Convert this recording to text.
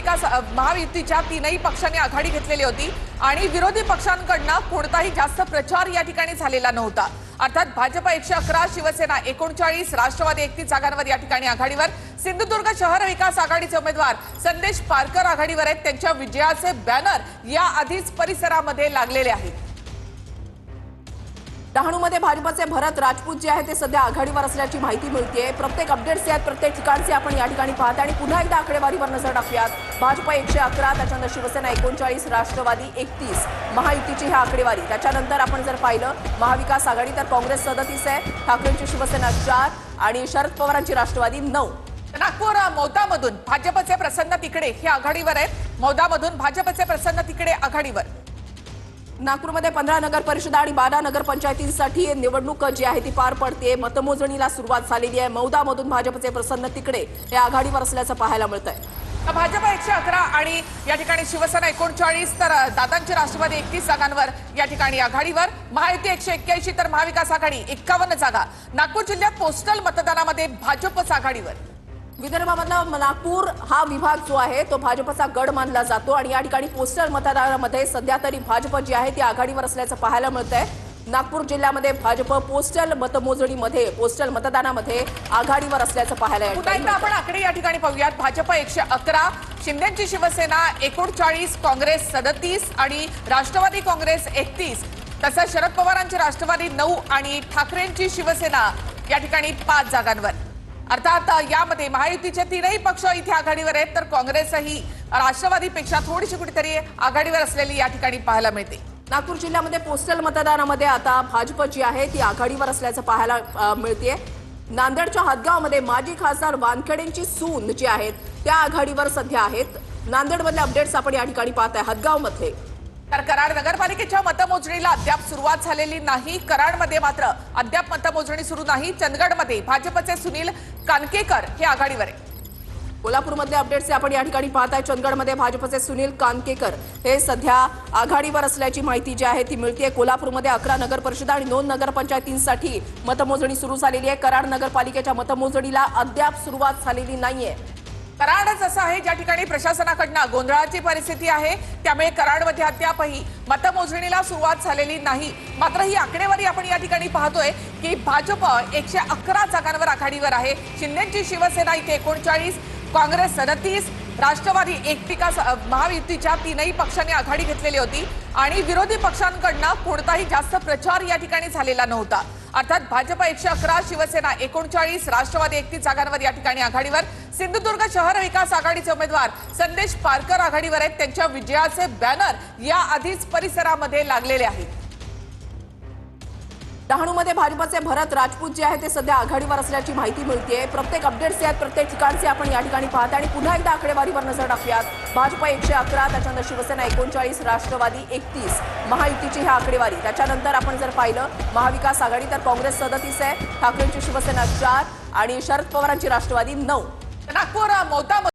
महायुतीच्या तीनही पक्षांनी आघाडी घेतलेली होती आणि विरोधी पक्षांकडून कोणताही जास्त प्रचार या ठिकाणी झालेला नव्हता। अर्थात भाजप 111, शिवसेना 39, राष्ट्रवादी 31 जागांवर या ठिकाणी आघाडीवर। सिंधुदुर्ग शहर विकास आघाडीचे उमेदवार संदेश पारकर आघाडीवर आहेत। त्यांच्या विजयाचे बॅनर या आधीच परिसरामध्ये लागलेले आहेत। डहाणूमध्ये भाजपचे भरत राजपूत जे आहे ते सध्या आघाडीवर असल्याची माहिती मिळते। प्रत्येक अपडेट्स आहेत, प्रत्येक ठिकाणचे आपण या ठिकाणी पाहता आणि पुन्हा एकदा आकडेवारीवर नजर टाकूयात। भाजप 111, त्याच्यानंतर शिवसेना 39, राष्ट्रवादी 31, महायुतीची ही आकडेवारी। त्याच्यानंतर आपण जर पाहिलं महाविकास आघाडी तर काँग्रेस 37 आहे, ठाकरेंची शिवसेना 4 आणि शरद पवारांची राष्ट्रवादी 9। नागपूर मौदामधून भाजपचे प्रसन्न तिकडे हे आघाडीवर आहेत। मौदामधून भाजपचे प्रसन्न तिकडे आघाडीवर। नागपूरमध्ये 15 नगर परिषदा आणि 12 नगर पंचायतींसाठी निवडणूक जी आहे ती पार पडते। मतमोजणीला सुरुवात झालेली आहे। मौदामधून भाजपचे प्रसन्न तिकडे हे आघाडीवर असल्याचं पाहायला मिळतंय। भाजप 111 आणि या ठिकाणी शिवसेना 39 तर दादांची राष्ट्रवादी 31 जागांवर या ठिकाणी आघाडीवर। महायुती 181 तर महाविकास आघाडी 51 जागा। नागपूर जिल्ह्यात पोस्टल मतदानामध्ये भाजपच आघाडीवर। विदर्भामधला नागपूर हा विभाग जो आहे तो भाजपचा गड मानला जातो आणि या ठिकाणी पोस्टल मतदानामध्ये सध्या तरी भाजप जी आहे ती आघाडीवर असल्याचं पाहायला मिळतंय। नागपूर जिल्ह्यामध्ये भाजप पोस्टल मतदानामध्ये आघाडीवर असल्याचं पाहायला मिळतंय। आपण आकडे या ठिकाणी पाहूयात। भाजप 111, शिंदेची शिवसेना 39, काँग्रेस 37 आणि राष्ट्रवादी काँग्रेस 31, तसंच शरद पवारांची राष्ट्रवादी 9 आणि ठाकरेंची शिवसेना या ठिकाणी 5 जागांवर। अर्थात यामध्ये महायुतीचे तीनही पक्ष इथे आघाडीवर आहेत तर काँग्रेसही राष्ट्रवादीपेक्षा थोडीशी कुठेतरी आघाडीवर असलेली या ठिकाणी पाहायला मिळते। नागपूर जिल्ह्यामध्ये पोस्टल मतदानामध्ये आता भाजप जी आहे ती आघाडीवर असल्याचं पाहायला मिळते। नांदेडच्या हदगावमध्ये माजी खासदार वानखेडेंची सून जी आहेत त्या आघाडीवर सध्या आहेत। नांदेडमधले अपडेट्स आपण या ठिकाणी पाहताय। हदगावमध्ये तर कराड नगरपालिकेच्या मतमोजणीला अद्याप सुरुवात झालेली नाही। कराडमध्ये मात्र अद्याप मतमोजणी सुरू नाही। चंदगडमध्ये भाजपचे सुनील कानकेकर हे आघाडीवर आहे। कोल्हापूरमधले अपडेट्स आपण या ठिकाणी पाहताय। चंदगडमध्ये भाजपचे सुनील कानकेकर हे सध्या आघाडीवर असल्याची माहिती जी आहे ती मिळते। कोल्हापूरमध्ये 11 नगर परिषदा आणि 2 नगर पंचायतींसाठी मतमोजणी सुरू झालेली आहे। कराड नगरपालिकेच्या मतमोजणीला अद्याप सुरुवात झालेली नाहीये। कराडच असं आहे ज्या ठिकाणी प्रशासनाकडून गोंधळाची परिस्थिती आहे, त्यामुळे कराडमध्ये अद्यापही मतमोजणीला सुरुवात झालेली नाही। मात्र ही आकडेवारी आपण या ठिकाणी पाहतोय की भाजप 111 जागांवर आघाडीवर आहे। शिंदेची शिवसेना इथे 39, काँग्रेस 37, राष्ट्रवादी 31, महायुतीच्या तीनही पक्षांनी आघाडी घेतलेली होती आणि विरोधी पक्षांकडून कोणताही जास्त प्रचार या ठिकाणी झालेला नव्हता। अर्थात भाजप 111, शिवसेना 39, राष्ट्रवादी 31 जागांवर या ठिकाणी आघाडीवर। सिंधुदुर्ग शहर विकास आघाडीचे उमेदवार संदेश पारकर आघाडीवर आहेत। त्यांच्या विजयाचे बॅनर या आधीच परिसरामध्ये लागलेले आहेत। डहाणूमध्ये भाजपचे भरत राजपूत जे आहे ते सध्या आघाडीवर असल्याची माहिती मिळते। प्रत्येक अपडेट्स आहेत, प्रत्येक ठिकाणचे आपण या ठिकाणी पाहता आणि पुन्हा एकदा आकडेवारीवर नजर टाकूयात। भाजप 111, त्याच्यानंतर शिवसेना 39, राष्ट्रवादी 31, महायुतीची ही आकडेवारी। त्याच्यानंतर आपण जर पाहिलं महाविकास आघाडी तर काँग्रेस 37 आहे, ठाकरेंची शिवसेना 4 आणि शरद पवारांची राष्ट्रवादी 9। नागपूर मौदा